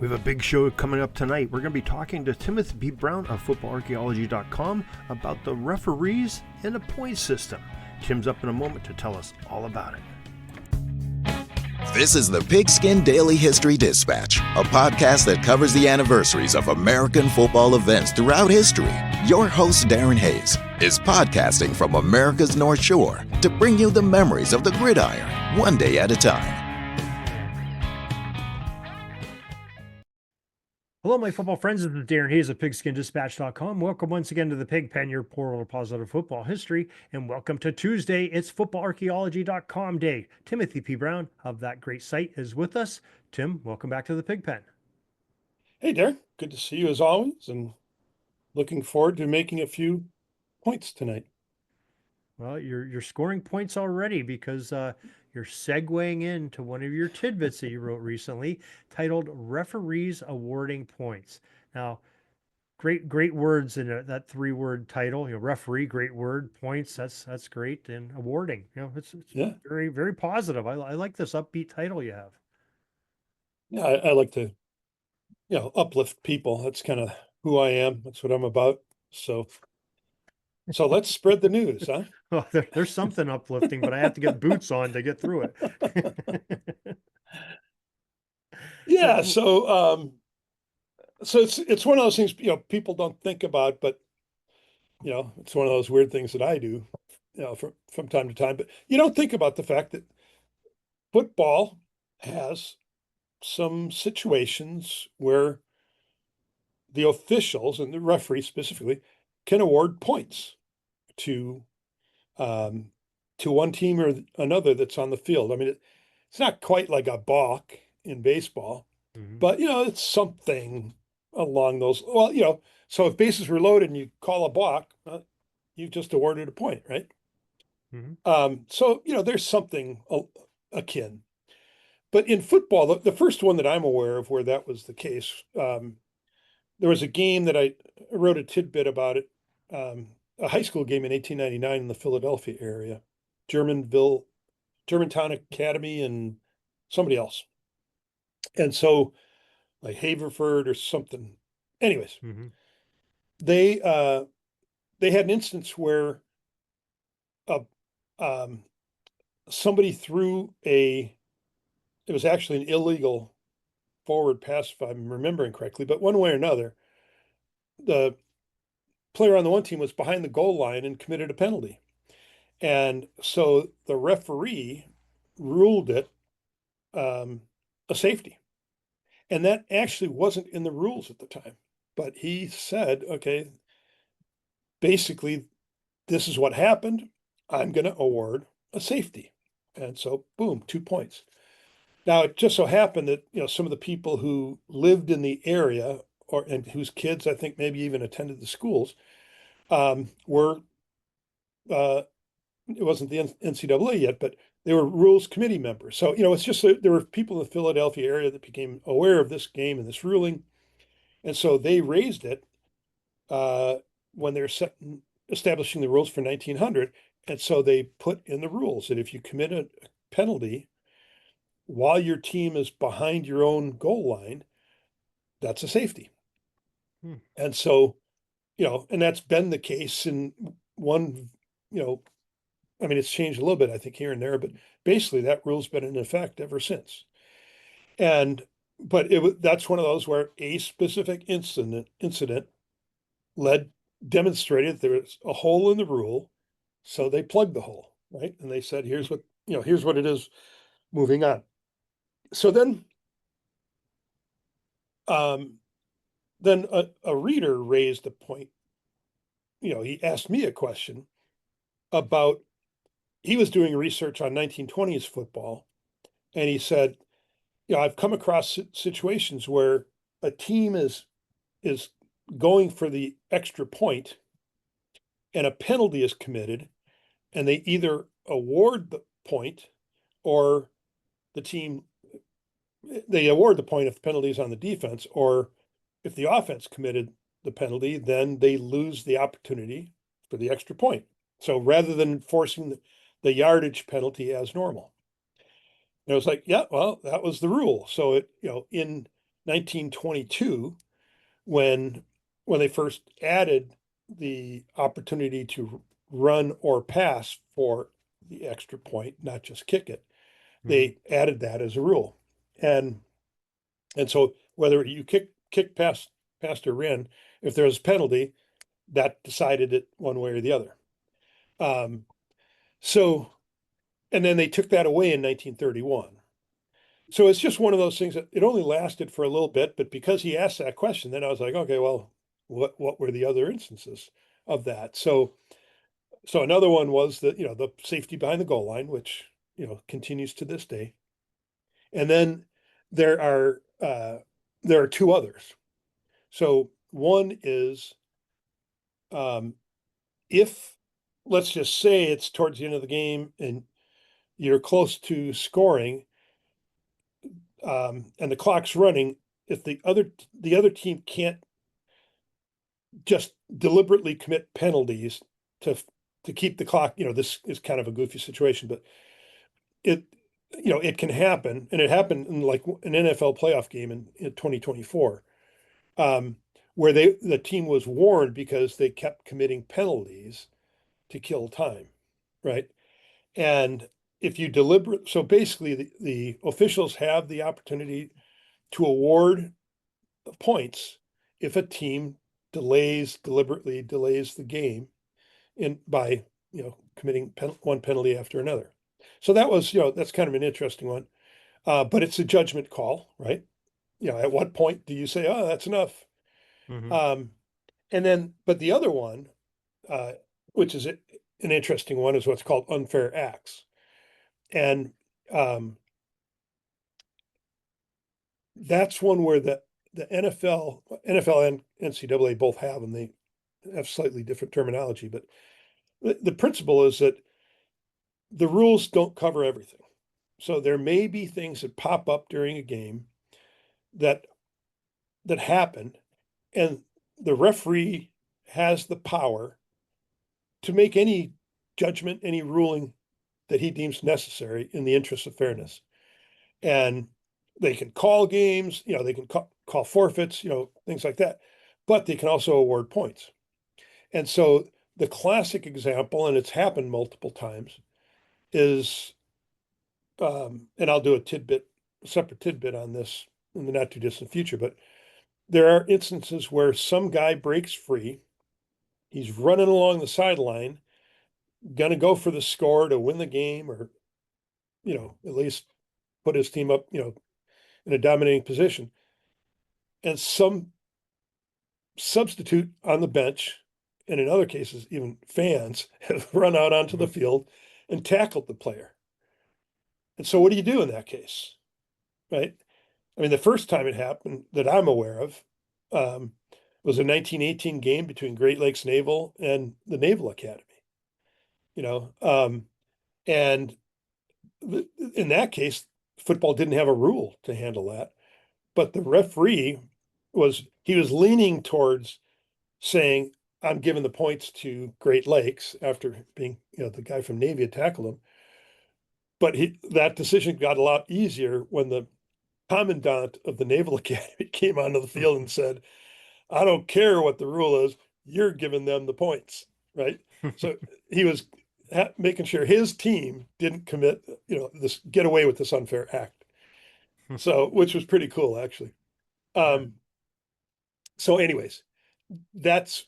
We have a big show coming up tonight. We're going to be talking to Timothy B. Brown of footballarchaeology.com about the referees and the point system. Tim's up in a moment to tell us all about it. This is the Pigskin Daily History Dispatch, a podcast that covers the anniversaries of American football events throughout history. Your host, Darin Hayes, is podcasting from America's North Shore to bring you the memories of the gridiron, one day at a time. Hello, my football friends. This is Darin Hayes of pigskindispatch.com. Welcome once again to the Pig Pen, your polar positive football history, and welcome to Tuesday. It's footballarchaeology.com day. Timothy P. Brown of that great site is with us. Tim, welcome back to the Pig Pen. Hey, Darin. Good to see you as always, and looking forward to making a few points tonight. Well, you're scoring points already because you're segueing into one of your tidbits that you wrote recently titled Referees Awarding Points. Now, great words in that three-word title. Referee, great word. Points, that's great. And awarding, it's Yeah. very, very positive. I like this upbeat title you have. Yeah, I like to, uplift people. That's kind of who I am. That's what I'm about. So let's spread the news, huh? Well, there's something uplifting, but I have to get boots on to get through it. Yeah. So it's one of those things, people don't think about, but it's one of those weird things that I do, from time to time. But you don't think about the fact that football has some situations where the officials and the referee specifically can award points to one team or another that's on the field. I mean, it's not quite like a balk in baseball, but it's something along those. Well, so if bases were loaded and you call a balk, you just awarded a point, right? So there's something akin. But in football, the first one that I'm aware of where that was the case, there was a game that I wrote a tidbit about it, a high school game in 1899 in the Philadelphia area, Germantown Academy and somebody else. And so like Haverford or something. Anyways, they had an instance where somebody threw it was actually an illegal forward pass, if I'm remembering correctly, but one way or another, the player on the one team was behind the goal line and committed a penalty. And so the referee ruled it a safety. And that actually wasn't in the rules at the time. But he said, okay, basically, this is what happened. I'm going to award a safety. And so, boom, 2 points. Now, it just so happened that, some of the people who lived in the area and whose kids, I think, maybe even attended the schools, were it wasn't the NCAA yet, but they were rules committee members. So, it's just that there were people in the Philadelphia area that became aware of this game and this ruling. And so they raised it when they were establishing the rules for 1900. And so they put in the rules that if you commit a penalty while your team is behind your own goal line, that's a safety. And so, and that's been the case in one, I mean, it's changed a little bit, I think, here and there, but basically that rule's been in effect ever since. But that's one of those where a specific incident demonstrated there was a hole in the rule, so they plugged the hole, right? And they said, here's what it is, moving on. So then a reader raised a point. He asked me a question about, he was doing research on 1920s football, and he said, I've come across situations where a team is going for the extra point and a penalty is committed, and they either award the point or they award the point if the penalty is on the defense, or if the offense committed the penalty, then they lose the opportunity for the extra point. So rather than enforcing the yardage penalty as normal. And it was like, yeah, well, that was the rule. So in 1922 when when they first added the opportunity to run or pass for the extra point, not just kick it. Mm-hmm. They added that as a rule. And so whether you kick past or ran, if there was a penalty, that decided it one way or the other. Um, so and then they took that away in 1931. So it's just one of those things that it only lasted for a little bit, but because he asked that question, then I was like, okay, well, what were the other instances of that? So another one was the safety behind the goal line, which continues to this day. And then there are two others. So one is if let's just say it's towards the end of the game and you're close to scoring, and the clock's running, if the other team can't just deliberately commit penalties to keep the clock, this is kind of a goofy situation, but it it can happen, and it happened in like an NFL playoff game in 2024, where the team was warned because they kept committing penalties to kill time, right? And if you so basically the officials have the opportunity to award points if a team deliberately delays the game by committing one penalty after another. So that's kind of an interesting one, but it's a judgment call, right? At what point do you say, oh, that's enough? Mm-hmm. Um, and then, but the other one, uh, which is an interesting one, is what's called unfair acts, and that's one where the NFL and NCAA both have, and they have slightly different terminology, but the principle is that the rules don't cover everything. So there may be things that pop up during a game that happen, and the referee has the power to make any judgment, any ruling that he deems necessary in the interest of fairness. And they can call games, they can call forfeits, things like that, but they can also award points. And so the classic example, and it's happened multiple times, is, and I'll do a separate tidbit on this in the not too distant future, but there are instances where some guy breaks free. He's running along the sideline, going to go for the score to win the game, or, at least put his team up, in a dominating position. And some substitute on the bench, and in other cases, even fans, have run out onto the field and tackled the player. And so what do you do in that case? Right? I mean, the first time it happened that I'm aware of was a 1918 game between Great Lakes Naval and the Naval Academy. You know, and in that case, football didn't have a rule to handle that, but the referee was leaning towards saying, "I'm giving the points to Great Lakes," after being, the guy from Navy had tackled him. But that decision got a lot easier when the commandant of the Naval Academy came onto the field and said, "I don't care what the rule is, you're giving them the points," right? So he was making sure his team didn't commit, get away with this unfair act. So, which was pretty cool, actually. Um, so, anyways, that's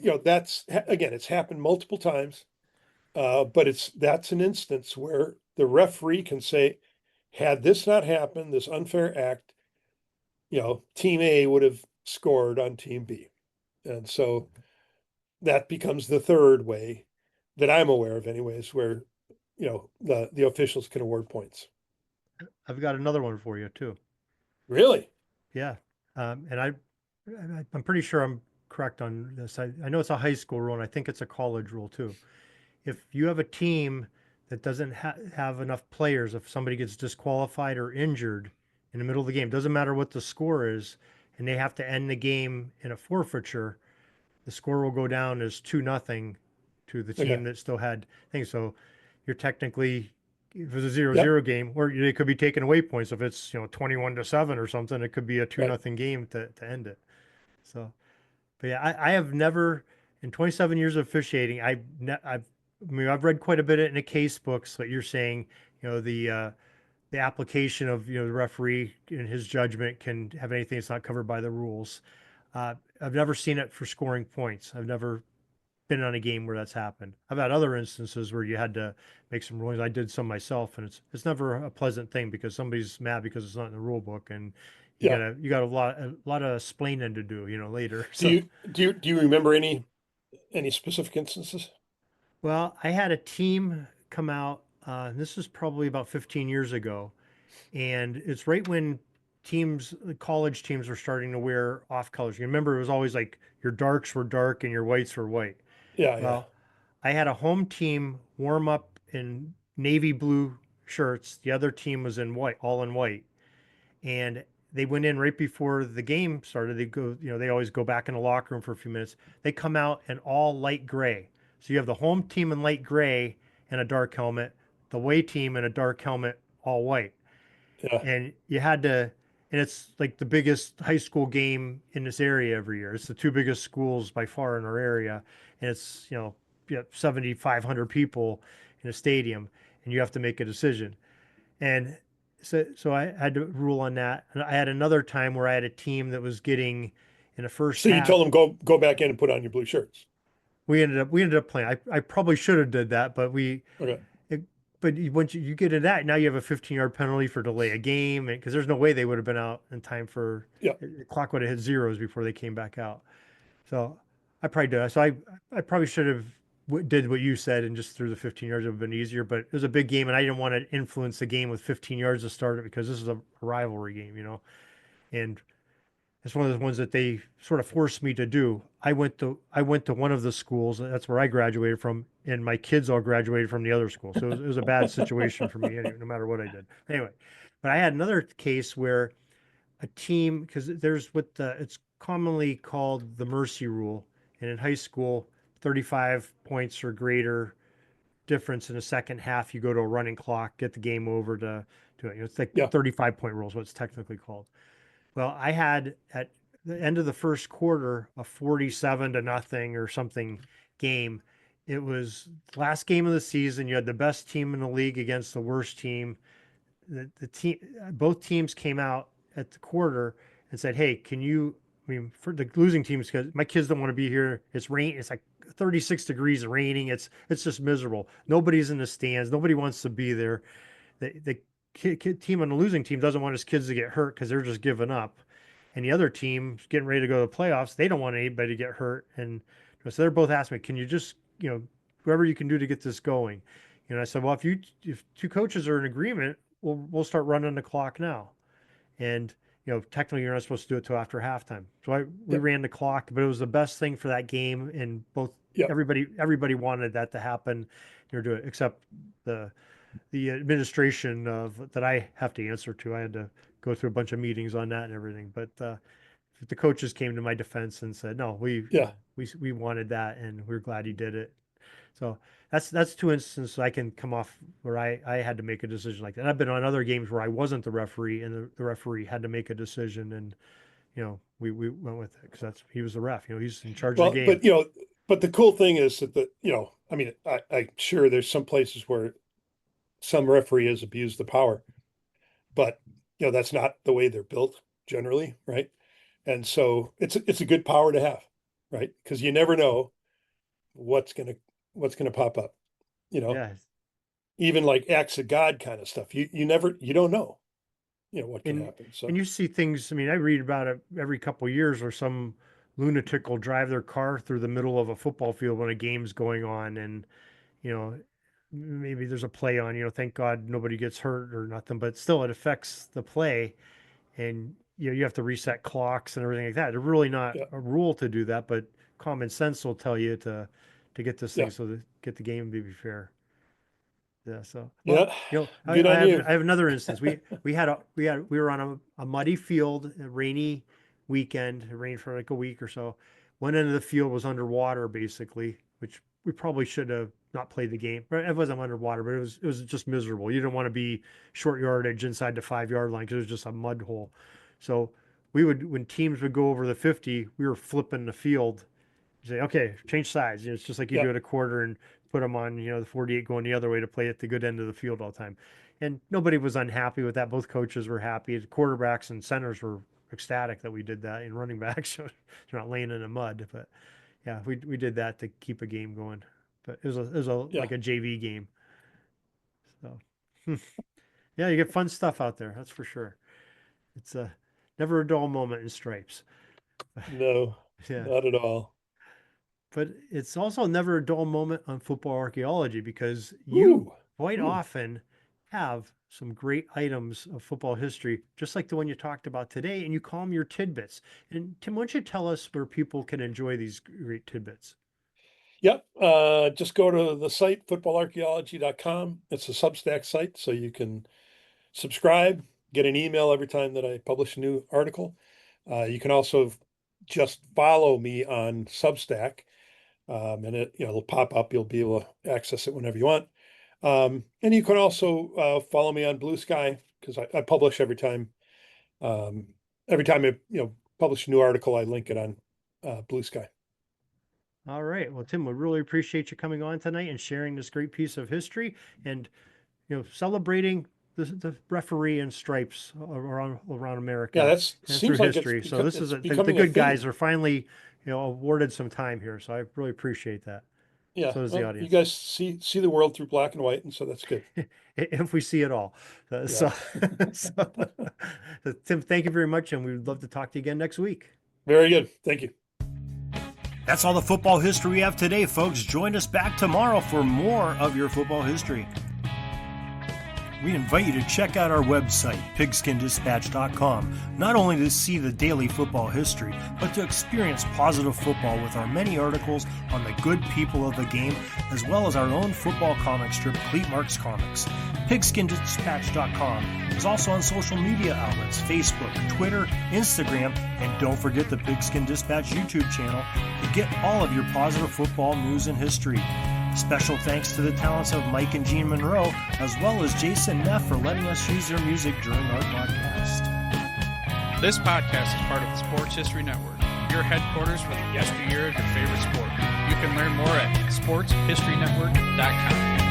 again, it's happened multiple times, but that's an instance where the referee can say, had this not happened, this unfair act, team A would have scored on team B. And so that becomes the third way that I'm aware of, anyways, where the officials can award points. I've got another one for you too. Really? Yeah, and I'm pretty sure I'm correct on this. I know it's a high school rule, and I think it's a college rule too. If you have a team that doesn't have enough players, if somebody gets disqualified or injured in the middle of the game, doesn't matter what the score is, and they have to end the game in a forfeiture, the score will go down as 2-0 to the team Okay. that still had things. So you're technically if it's a zero Yep. zero game, or they could be taking away points. If it's 21-7 or something, it could be a 2 Right. nothing game to end it. So, but yeah, I have never in 27 years of officiating, I mean, I've read quite a bit in the case books. What you're saying, the application of the referee in his judgment can have anything that's not covered by the rules. I've never seen it for scoring points. I've never been on a game where that's happened. I've had other instances where you had to make some rulings. I did some myself, and it's never a pleasant thing because somebody's mad because it's not in the rule book, and Yeah. you got a lot of explaining to do, later. Do So, you do you remember any specific instances? well, I had a team come out. This is probably about 15 years ago, and it's right when the college teams were starting to wear off colors. You remember it was always like your darks were dark and your whites were white. Yeah, yeah, Well, I had a home team warm up in navy blue shirts. The other team was in white, all in white. And they went in right before the game started. They go, they always go back in the locker room for a few minutes. They come out in all light gray. So you have the home team in light gray and a dark helmet, the away team in a dark helmet, all white. yeah. And you had to, and it's like the biggest high school game in this area every year. It's the two biggest schools by far in our area, and it's 7,500 people in a stadium, and you have to make a decision. And so I had to rule on that. And I had another time where I had a team that was getting in the first So you half. told them go back in and put on your blue shirts. We ended up playing. I probably should have did that, but Okay. it, but once you get into that, now you have a 15-yard penalty for delay a game, because there's no way they would have been out in time for Yeah. the clock would have hit zeros before they came back out. So I probably did. So I probably should have did what you said and just threw the 15 yards. It would have been easier, but it was a big game, and I didn't want to influence the game with 15 yards to start it because this is a rivalry game. And it's one of those ones that they sort of forced me to do. I went to one of the schools. That's where I graduated from, and my kids all graduated from the other school. So it was a bad situation for me, anyway, no matter what I did. Anyway, but I had another case where a team, because there's it's commonly called the mercy rule, and in high school, 35 points or greater difference in the second half, you go to a running clock, get the game over to it. It's like Yeah. 35-point rules, what it's technically called. Well, I had at the end of the first quarter a 47-0 or something game. It was the last game of the season. You had the best team in the league against the worst team. The team, both teams came out at the quarter and said, "Hey, can you?" I mean, for the losing teams, because my kids don't want to be here. It's rain. It's like 36 degrees, raining. It's just miserable. Nobody's in the stands. Nobody wants to be there. The team on the losing team doesn't want his kids to get hurt because they're just giving up, and the other team getting ready to go to the playoffs, they don't want anybody to get hurt. And so they're both asking me, "Can you just whoever you can do to get this going?" I said, "Well, if two coaches are in agreement, we'll start running the clock now." And technically you're not supposed to do it till after halftime. So we Yeah. ran the clock, but it was the best thing for that game, and both Yeah. everybody wanted that to happen. Do it, except the administration of that I have to answer to. I had to go through a bunch of meetings on that and everything. But the coaches came to my defense and said, "No, Yeah. we wanted that, and we're glad he did it." So that's two instances I can come off where I had to make a decision like that. And I've been on other games where I wasn't the referee, and the referee had to make a decision, and we went with it because he was the ref. He's in charge of the Well, game. but the cool thing is that I mean, I'm sure there's some places where some referee has abused the power, but that's not the way they're built generally, right? And so it's a good power to have, right? Because you never know what's gonna pop up, you know, Yeah, even like acts of God kind of stuff. You don't know, what can and happen. and So you see things. I mean, I read about it every couple of years where some lunatic will drive their car through the middle of a football field when a game's going on, and you know maybe there's a play on. Thank God nobody gets hurt or nothing, but still it affects the play, and you have to reset clocks and everything like that. There's really not yeah, a rule to do that, but common sense will tell you to get this thing yeah, so to get the game to be fair. Yeah. So, well, yeah. I, Good I on have you. I have another instance. We were on a muddy field, a rainy weekend. It rained for like a week or so. One end of the field was underwater basically, which we probably should have not play the game. It wasn't underwater, but it was just miserable. You didn't want to be short yardage inside the 5-yard line because it was just a mud hole. So when teams would go over the 50, we were flipping the field. You say, okay, change sides. It's just like you do at a quarter and put them on, the 48 going the other way to play at the good end of the field all the time. And nobody was unhappy with that. Both coaches were happy. The quarterbacks and centers were ecstatic that we did that, and running backs they're not laying in the mud. But yeah, we did that to keep a game going. But it was like a JV game. So yeah, you get fun stuff out there. That's for sure. It's never a dull moment in stripes. No, not at all. But it's also never a dull moment on football archaeology because you quite often have some great items of football history, just like the one you talked about today, and you call them your tidbits. And Tim, why don't you tell us where people can enjoy these great tidbits? Yep. Just go to the site, footballarchaeology.com. It's a Substack site, so you can subscribe, get an email every time that I publish a new article. You can also just follow me on Substack, and it'll pop up. You'll be able to access it whenever you want. And you can also follow me on Blue Sky because I publish every time. Every time I publish a new article, I link it on Blue Sky. All right. Well, Tim, we really appreciate you coming on tonight and sharing this great piece of history and celebrating the referee and stripes around America. Yeah, and seems through like history. it's So this is the becoming good guys are finally awarded some time here. So I really appreciate that. Yeah, So does the audience. You guys see the world through black and white, and so that's good. If we see it all. So, Tim, thank you very much, and we'd love to talk to you again next week. Very good. Thank you. That's all the football history we have today, folks. Join us back tomorrow for more of your football history. We invite you to check out our website, pigskindispatch.com, not only to see the daily football history, but to experience positive football with our many articles on the good people of the game, as well as our own football comic strip, Cleat Marks Comics. Pigskindispatch.com is also on social media outlets, Facebook, Twitter, Instagram, and don't forget the Pigskin Dispatch YouTube channel to get all of your positive football news and history. Special thanks to the talents of Mike and Gene Monroe, as well as Jason Neff for letting us use their music during our podcast. This podcast is part of the Sports History Network, your headquarters for the yesteryear of your favorite sport. You can learn more at sportshistorynetwork.com.